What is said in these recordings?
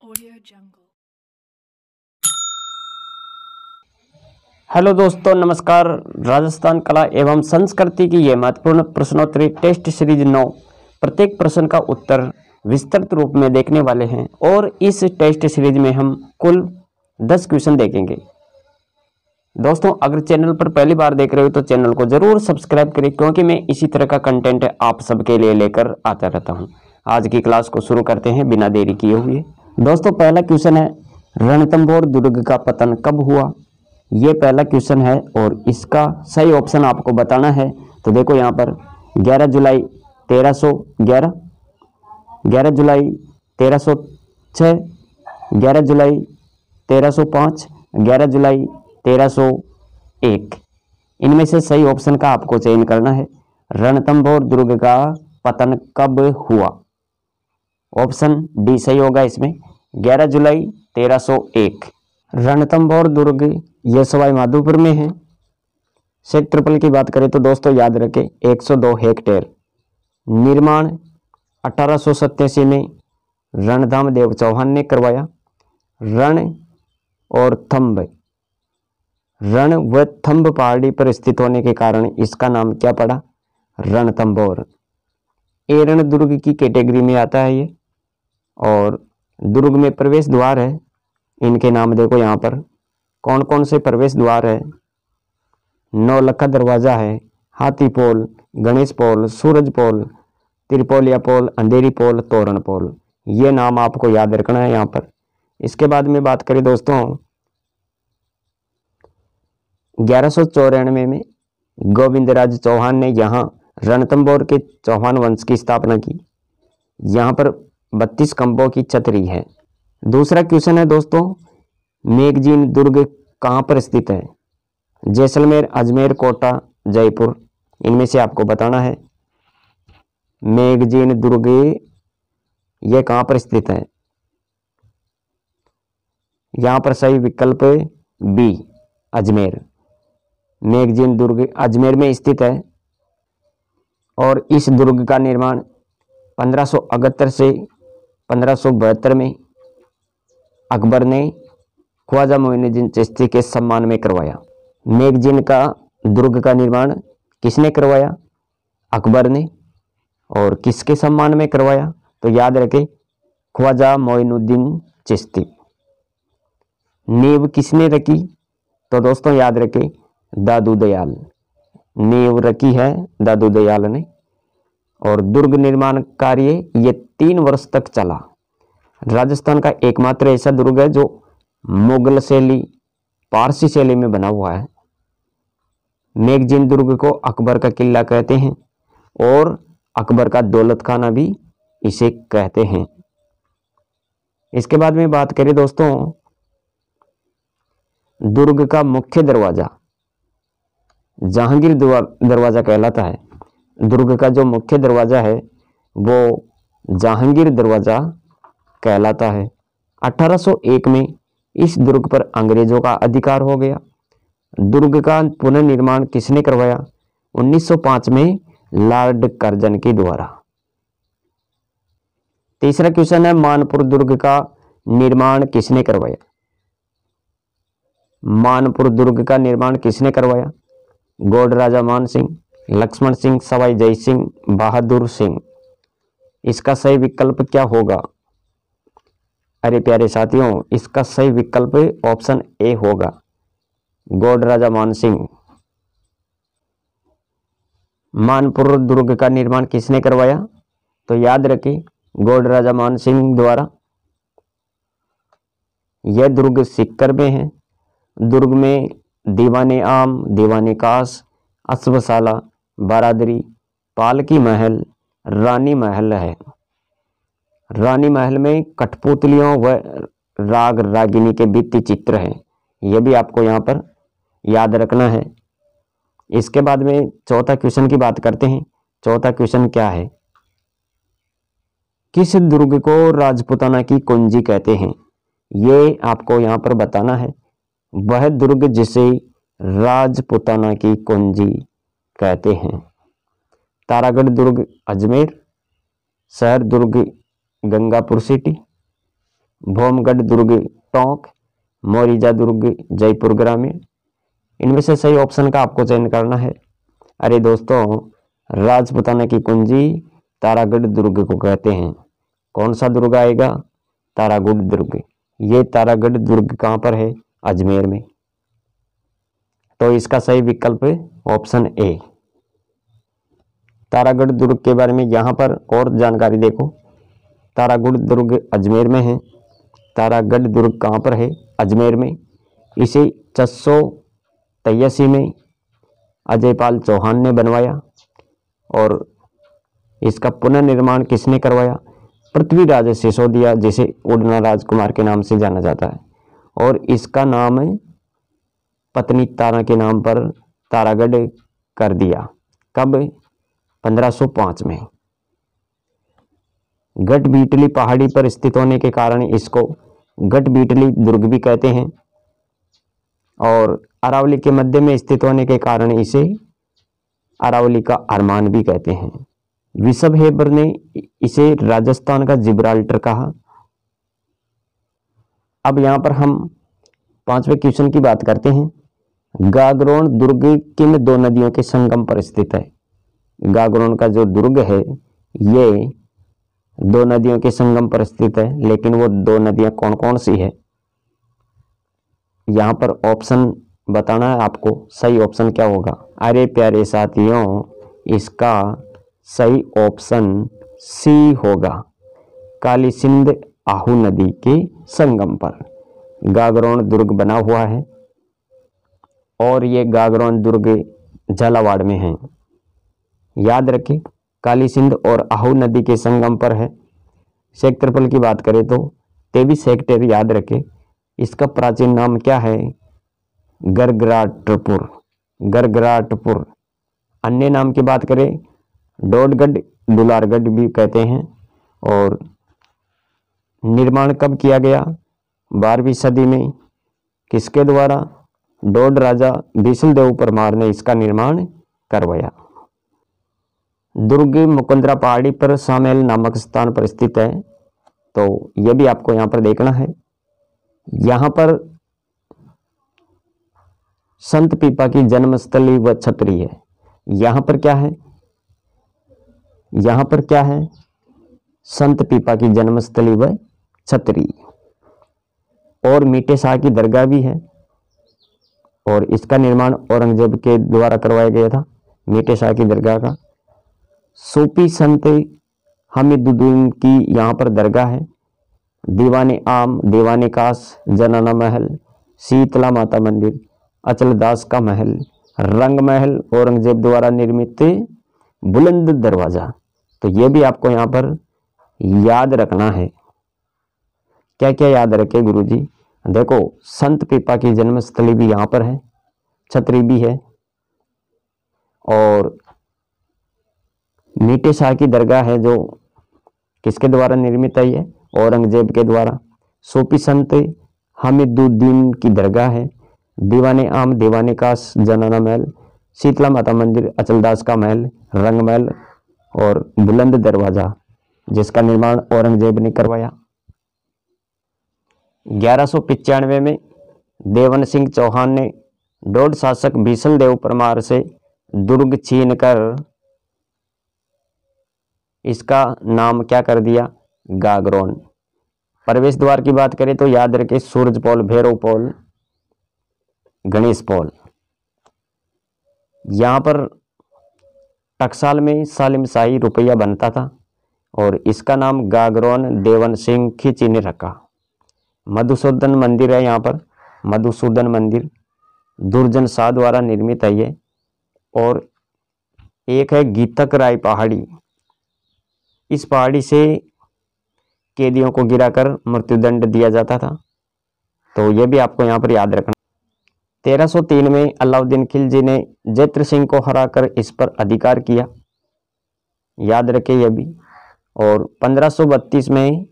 Audio Jungle. Hello दोस्तों, नमस्कार। राजस्थान कला एवं संस्कृति की ये महत्वपूर्ण प्रश्नोत्तरी टेस्ट सीरीज 9 प्रत्येक प्रश्न का उत्तर विस्तृत रूप में देखने वाले हैं और इस टेस्ट सीरीज में हम कुल 10 क्वेश्चन देखेंगे। दोस्तों, अगर चैनल पर पहली बार देख रहे हो तो चैनल को जरूर सब्सक्राइब करें, क्योंकि मैं इसी तरह का कंटेंट आप सबके लिए लेकर आता रहता हूं। आज की क्लास को शुरू करते हैं बिना देरी किए हुए। दोस्तों, पहला क्वेश्चन है, रणथंभौर दुर्ग का पतन कब हुआ? ये पहला क्वेश्चन है और इसका सही ऑप्शन आपको बताना है। तो देखो यहाँ पर 11 जुलाई 1311, 11 जुलाई 1306, 11 जुलाई 1305, 11 जुलाई 1301। इनमें से सही ऑप्शन का आपको चयन करना है। रणथंभौर दुर्ग का पतन कब हुआ? ऑप्शन डी सही होगा इसमें, 11 जुलाई 1301। रणथंभौर दुर्ग ये सवाई माधोपुर में है। क्षेत्रफल की बात करें तो दोस्तों याद रखें 102 हेक्टेयर। निर्माण 1887 में रणधाम देव चौहान ने करवाया। रण और थंब, रण व थंब पहाड़ी पर स्थित होने के कारण इसका नाम क्या पड़ा? रणथंभौर। एरण दुर्ग की कैटेगरी में आता है ये, और दुर्ग में प्रवेश द्वार है। इनके नाम देखो यहाँ पर कौन कौन से प्रवेश द्वार है। नौलखा दरवाजा है, हाथी पोल, गणेश पोल, सूरज पोल, त्रिपोलिया पोल, अंधेरी पोल, तोरण पोल। ये नाम आपको याद रखना है यहाँ पर। इसके बाद में बात करें दोस्तों, 1194 में गोविंदराज चौहान ने यहाँ रणथंभौर के चौहान वंश की स्थापना की। यहाँ पर 32 खंभों की छतरी है। दूसरा क्वेश्चन है दोस्तों, मेगजीन दुर्ग कहाँ पर स्थित है? जैसलमेर, अजमेर, कोटा, जयपुर। इनमें से आपको बताना है मेगजीन दुर्ग ये कहाँ पर स्थित है। यहाँ पर सही विकल्प बी, अजमेर। मेगजीन दुर्ग अजमेर में स्थित है और इस दुर्ग का निर्माण 1578 से 1572 में अकबर ने ख्वाजा मोइनुद्दीन चिश्ती के सम्मान में करवाया। मेगजीन का दुर्ग का निर्माण किसने करवाया? अकबर ने। और किसके सम्मान में करवाया? तो याद रखें ख्वाजा मोइनुद्दीन चिश्ती। नींव किसने रखी? तो दोस्तों याद रखें दादू दयाल। नींव रखी है दादू दयाल ने। और दुर्ग निर्माण कार्य ये 3 वर्ष तक चला। राजस्थान का एकमात्र ऐसा दुर्ग है जो मुगल शैली, पारसी शैली में बना हुआ है। मेगजीन दुर्ग को अकबर का किला कहते हैं और अकबर का दौलत खाना भी इसे कहते हैं। इसके बाद में बात करें दोस्तों, दुर्ग का मुख्य दरवाजा जहांगीर दरवाजा कहलाता है। दुर्ग का जो मुख्य दरवाजा है वो जहांगीर दरवाजा कहलाता है। 1801 में इस दुर्ग पर अंग्रेजों का अधिकार हो गया। दुर्ग का पुनर्निर्माण किसने करवाया? 1905 में लॉर्ड कर्जन के द्वारा। तीसरा क्वेश्चन है, मानपुर दुर्ग का निर्माण किसने करवाया? मानपुर दुर्ग का निर्माण किसने करवाया? गौड़ राजा मान सिंह, लक्ष्मण सिंह, सवाई जय सिंह, बहादुर सिंह। इसका सही विकल्प क्या होगा? अरे प्यारे साथियों, इसका सही विकल्प ऑप्शन ए होगा, गौड़ राजा मान सिंह। मानपुर दुर्ग का निर्माण किसने करवाया? तो याद रखें गौड़ राजा मान सिंह द्वारा। यह दुर्ग सीकर में है। दुर्ग में दीवाने आम, दीवाने कास, अश्वशाला, बारादरी, पालकी महल, रानी महल है। रानी महल में कठपुतलियों व राग रागिनी के भित्ति चित्र हैं। यह भी आपको यहाँ पर याद रखना है। इसके बाद में चौथा क्वेश्चन की बात करते हैं। चौथा क्वेश्चन क्या है? किस दुर्ग को राजपुताना की कुंजी कहते हैं? ये आपको यहाँ पर बताना है। वह दुर्ग जिसे राजपुताना की कुंजी कहते हैं। तारागढ़ दुर्ग अजमेर, शहर दुर्ग गंगापुर सिटी, भोमगढ़ दुर्ग टोंक, मोरिजा दुर्ग जयपुर ग्रामीण। इनमें से सही ऑप्शन का आपको चयन करना है। अरे दोस्तों, राजपूताना की कुंजी तारागढ़ दुर्ग को कहते हैं। कौन सा दुर्ग आएगा? तारागढ़ दुर्ग। ये तारागढ़ दुर्ग कहाँ पर है? अजमेर में। तो इसका सही विकल्प ऑप्शन ए। तारागढ़ दुर्ग के बारे में यहाँ पर और जानकारी देखो। तारागढ़ दुर्ग अजमेर में है। तारागढ़ दुर्ग कहाँ पर है? अजमेर में। इसे 683 में अजयपाल चौहान ने बनवाया और इसका पुनर्निर्माण किसने करवाया? पृथ्वीराज सिसोदिया, जिसे उड़ना राजकुमार के नाम से जाना जाता है। और इसका नाम पत्नी तारा के नाम पर तारागढ़ कर दिया। कब? 1505 में। गढ़बीटली पहाड़ी पर स्थित होने के कारण इसको गढ़बीटली दुर्ग भी कहते हैं और अरावली के मध्य में स्थित होने के कारण इसे अरावली का अरमान भी कहते हैं। विशब हेबर ने इसे राजस्थान का जिब्राल्टर कहा। अब यहाँ पर हम 5वें क्वेश्चन की बात करते हैं। गागरोन दुर्ग किन दो नदियों के संगम पर स्थित है? गागरोन का जो दुर्ग है ये दो नदियों के संगम पर स्थित है, लेकिन वो दो नदियां कौन कौन सी है? यहाँ पर ऑप्शन बताना है आपको। सही ऑप्शन क्या होगा? अरे प्यारे साथियों, इसका सही ऑप्शन सी होगा। काली सिंध आहू नदी के संगम पर गागरोन दुर्ग बना हुआ है और ये गागरोन दुर्ग झालावाड़ में है। याद रखें, काली सिंध और आहू नदी के संगम पर है। क्षेत्रफल की बात करें तो 23 हेक्टेयर। याद रखें, इसका प्राचीन नाम क्या है? गरगराटपुर। गरगराटपुर। अन्य नाम की बात करें डोडगढ़, दुलारगढ़ भी कहते हैं। और निर्माण कब किया गया? 12वीं सदी में। किसके द्वारा? डोड राजा बीसलदेव परमार ने इसका निर्माण करवाया। दुर्ग मुकुंदरा पहाड़ी पर सामेल नामक स्थान पर स्थित है। तो यह भी आपको यहाँ पर देखना है। यहाँ पर संत पीपा की जन्मस्थली व छतरी है। यहाँ पर क्या है? यहाँ पर क्या है? संत पीपा की जन्मस्थली व छतरी। और मीठे शाह की दरगाह भी है और इसका निर्माण औरंगजेब के द्वारा करवाया गया था। मीठे शाह की दरगाह का सूफी संत हमीदुद्दीन की यहाँ पर दरगाह है। दीवाने आम, दीवाने कास, जनाना महल, शीतला माता मंदिर, अचलदास का महल, रंग महल, औरंगजेब द्वारा निर्मित बुलंद दरवाजा। तो ये भी आपको यहाँ पर याद रखना है। क्या क्या याद रखे गुरुजी? देखो, संत पीपा की जन्मस्थली भी यहाँ पर है, छतरी भी है और मीठे शाह की दरगाह है जो किसके द्वारा निर्मित है? ये औरंगजेब के द्वारा। सूफी संत हमीदुद्दीन की दरगाह है। दीवाने आम, दीवाने कास, जनाना महल, शीतला माता मंदिर, अचलदास का महल, रंग महल और बुलंद दरवाजा, जिसका निर्माण औरंगजेब ने करवाया। 1195 में देवन सिंह चौहान ने डोड शासक बीसलदेव परमार से दुर्ग छीनकर इसका नाम क्या कर दिया? गागरोन। प्रवेश द्वार की बात करें तो याद रखें सूरज पौल, भैरव पौल, गणेश पौल। यहाँ पर टकसाल में सालिम शाही रुपया बनता था और इसका नाम गागरोन देवन सिंह खींची ने रखा। मधुसूदन मंदिर है यहाँ पर, मधुसूदन मंदिर दुर्जन शाह द्वारा निर्मित है ये। और एक है गीतक राय पहाड़ी। इस पहाड़ी से कैदियों को गिराकर मृत्युदंड दिया जाता था। तो यह भी आपको यहाँ पर याद रखना। 1303 में अलाउद्दीन खिलजी ने जैत्र सिंह को हराकर इस पर अधिकार किया। याद रखें यह भी। और 1532 में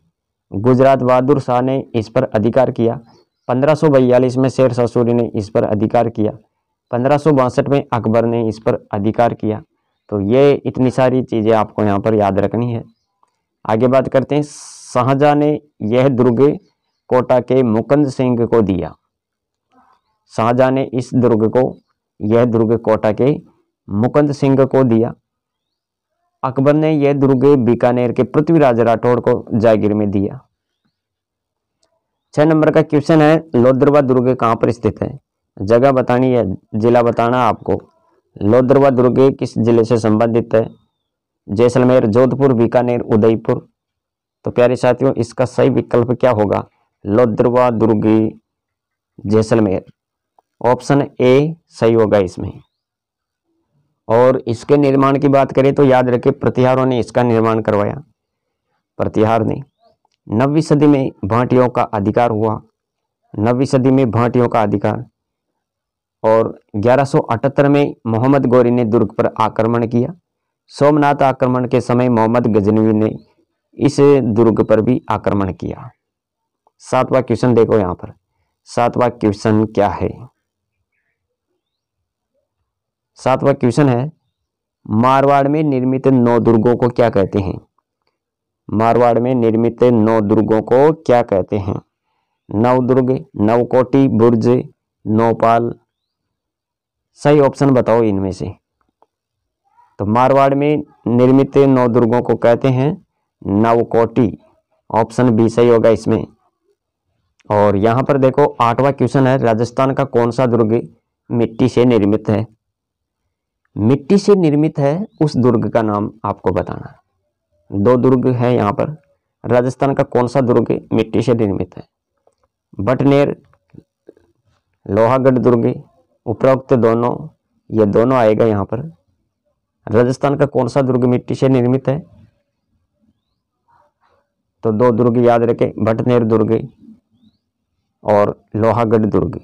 गुजरात बहादुर शाह ने इस पर अधिकार किया। 1542 में शेर शाह सूरी ने इस पर अधिकार किया। 1562 में अकबर ने इस पर अधिकार किया। तो ये इतनी सारी चीज़ें आपको यहाँ पर याद रखनी है। आगे बात करते हैं। शाहजहाँ ने यह दुर्ग कोटा के मुकुंद सिंह को दिया। शाहजहां ने इस दुर्ग को, यह दुर्ग कोटा के मुकुंद सिंह को दिया। अकबर ने यह दुर्ग बीकानेर के पृथ्वीराज राठौड़ को जागीर में दिया। 6 नंबर का क्वेश्चन है, लोदरवा दुर्ग कहाँ पर स्थित है? जगह बतानी है, जिला बताना आपको। लोदरवा दुर्ग किस जिले से संबंधित है? जैसलमेर, जोधपुर, बीकानेर, उदयपुर। तो प्यारे साथियों, इसका सही विकल्प क्या होगा? लोदरवा दुर्ग जैसलमेर, ऑप्शन ए सही होगा इसमें। और इसके निर्माण की बात करें तो याद रखें, प्रतिहारों ने इसका निर्माण करवाया। प्रतिहार ने 9वीं सदी में भाटियों का अधिकार हुआ। 9वीं सदी में भाटियों का अधिकार, और 1178 में मोहम्मद गौरी ने दुर्ग पर आक्रमण किया। सोमनाथ आक्रमण के समय मोहम्मद गजनवी ने इस दुर्ग पर भी आक्रमण किया। 7वां क्वेश्चन देखो यहाँ पर, 7वां क्वेश्चन क्या है? 7वां क्वेश्चन है, मारवाड़ में निर्मित 9 दुर्गों को क्या कहते हैं? मारवाड़ में निर्मित 9 दुर्गों को क्या कहते हैं? नवदुर्ग, नवकोटी, बुर्ज, नौपाल। सही ऑप्शन बताओ इनमें से। तो मारवाड़ में निर्मित 9 दुर्गों को कहते हैं नवकोटी, ऑप्शन बी सही होगा इसमें। और यहाँ पर देखो 8वां क्वेश्चन है, राजस्थान का कौन सा दुर्ग मिट्टी से निर्मित है? मिट्टी से निर्मित है उस दुर्ग का नाम आपको बताना है। 2 दुर्ग है यहाँ पर, राजस्थान का कौन सा दुर्ग मिट्टी से निर्मित है? बटनेर, लोहागढ़ दुर्ग, उपरोक्त दोनों, ये दोनों आएगा यहाँ पर। राजस्थान का कौन सा दुर्ग मिट्टी से निर्मित है? तो 2 दुर्ग याद रखें, बटनेर दुर्ग और लोहागढ़ दुर्ग।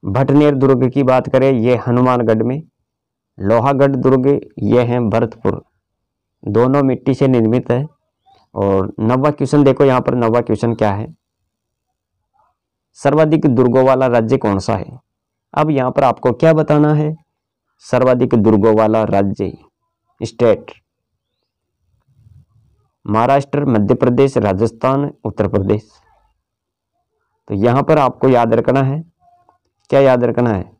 भटनेर दुर्ग की बात करें, ये हनुमानगढ़ में। लोहागढ़ दुर्ग ये है भरतपुर। दोनों मिट्टी से निर्मित है। और 9वां क्वेश्चन देखो यहाँ पर, 9वां क्वेश्चन क्या है? सर्वाधिक दुर्गों वाला राज्य कौन सा है? अब यहाँ पर आपको क्या बताना है? सर्वाधिक दुर्गों वाला राज्य, स्टेट। महाराष्ट्र, मध्य प्रदेश, राजस्थान, उत्तर प्रदेश। तो यहाँ पर आपको याद रखना है, क्या याद रखना है?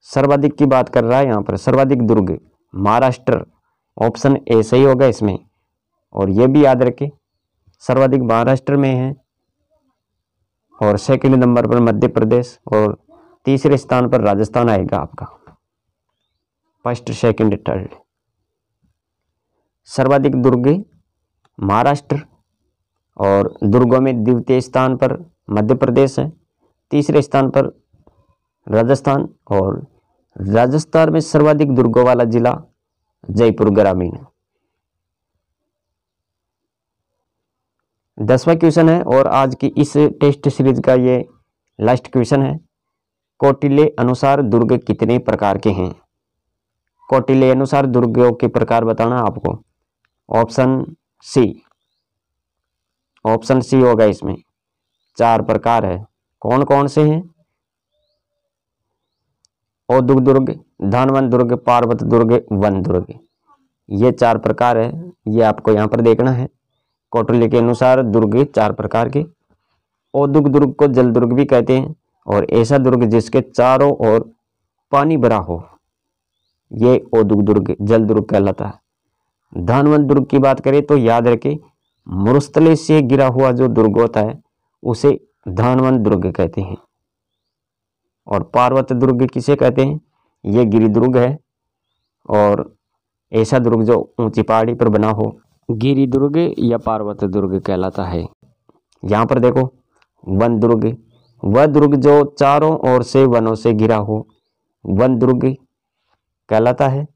सर्वाधिक की बात कर रहा है यहाँ पर, सर्वाधिक दुर्ग महाराष्ट्र, ऑप्शन ए सही होगा इसमें। और ये भी याद रखें, सर्वाधिक महाराष्ट्र में है, और सेकंड नंबर पर मध्य प्रदेश, और तीसरे स्थान पर राजस्थान आएगा आपका, फर्स्ट, सेकंड, थर्ड। सर्वाधिक दुर्ग महाराष्ट्र, और दुर्गों में द्वितीय स्थान पर मध्य प्रदेश है, तीसरे स्थान पर राजस्थान, और राजस्थान में सर्वाधिक दुर्गों वाला जिला जयपुर ग्रामीण है। 10वां क्वेश्चन है, और आज की इस टेस्ट सीरीज का ये लास्ट क्वेश्चन है। कौटिल्य अनुसार दुर्ग कितने प्रकार के हैं? कौटिल्य अनुसार दुर्गों के प्रकार बताना आपको। ऑप्शन सी, ऑप्शन सी होगा इसमें। 4 प्रकार है। कौन कौन से हैं? औदुग दुर्ग, धानवन दुर्ग, पार्वत दुर्ग, वन दुर्ग। ये 4 प्रकार है, ये आपको यहाँ पर देखना है। कौटिल्य के अनुसार दुर्ग 4 प्रकार के। औदुग दुर्ग को जल दुर्ग भी कहते हैं, और ऐसा दुर्ग जिसके चारों ओर पानी भरा हो, ये औदुग दुर्ग जल दुर्ग कहलाता है। धानवन दुर्ग की बात करें तो याद रखें, मरुस्थल से गिरा हुआ जो दुर्ग होता है उसे धानवन दुर्ग कहते हैं। और पार्वत दुर्ग किसे कहते हैं? ये गिरि दुर्ग है, और ऐसा दुर्ग जो ऊंची पहाड़ी पर बना हो, गिरि दुर्ग या पार्वत दुर्ग कहलाता है। यहाँ पर देखो वन दुर्ग, वह दुर्ग जो चारों ओर से वनों से घिरा हो, वन दुर्ग कहलाता है,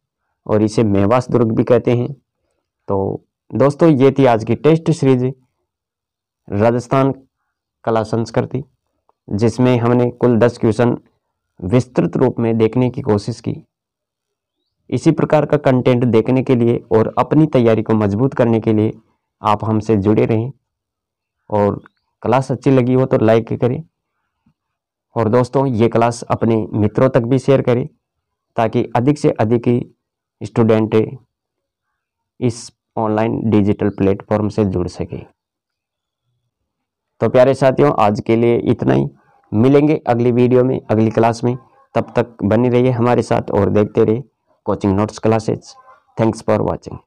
और इसे मेवास दुर्ग भी कहते हैं। तो दोस्तों, ये थी आज की टेस्ट सीरीज राजस्थान कला संस्कृति, जिसमें हमने कुल 10 क्वेश्चन विस्तृत रूप में देखने की कोशिश की। इसी प्रकार का कंटेंट देखने के लिए और अपनी तैयारी को मजबूत करने के लिए आप हमसे जुड़े रहें, और क्लास अच्छी लगी हो तो लाइक करें, और दोस्तों ये क्लास अपने मित्रों तक भी शेयर करें, ताकि अधिक से अधिक स्टूडेंट इस ऑनलाइन डिजिटल प्लेटफॉर्म से जुड़ सके। तो प्यारे साथियों, आज के लिए इतना ही। मिलेंगे अगली वीडियो में, अगली क्लास में। तब तक बने रहिए हमारे साथ और देखते रहिए coaching notes classes. Thanks for watching.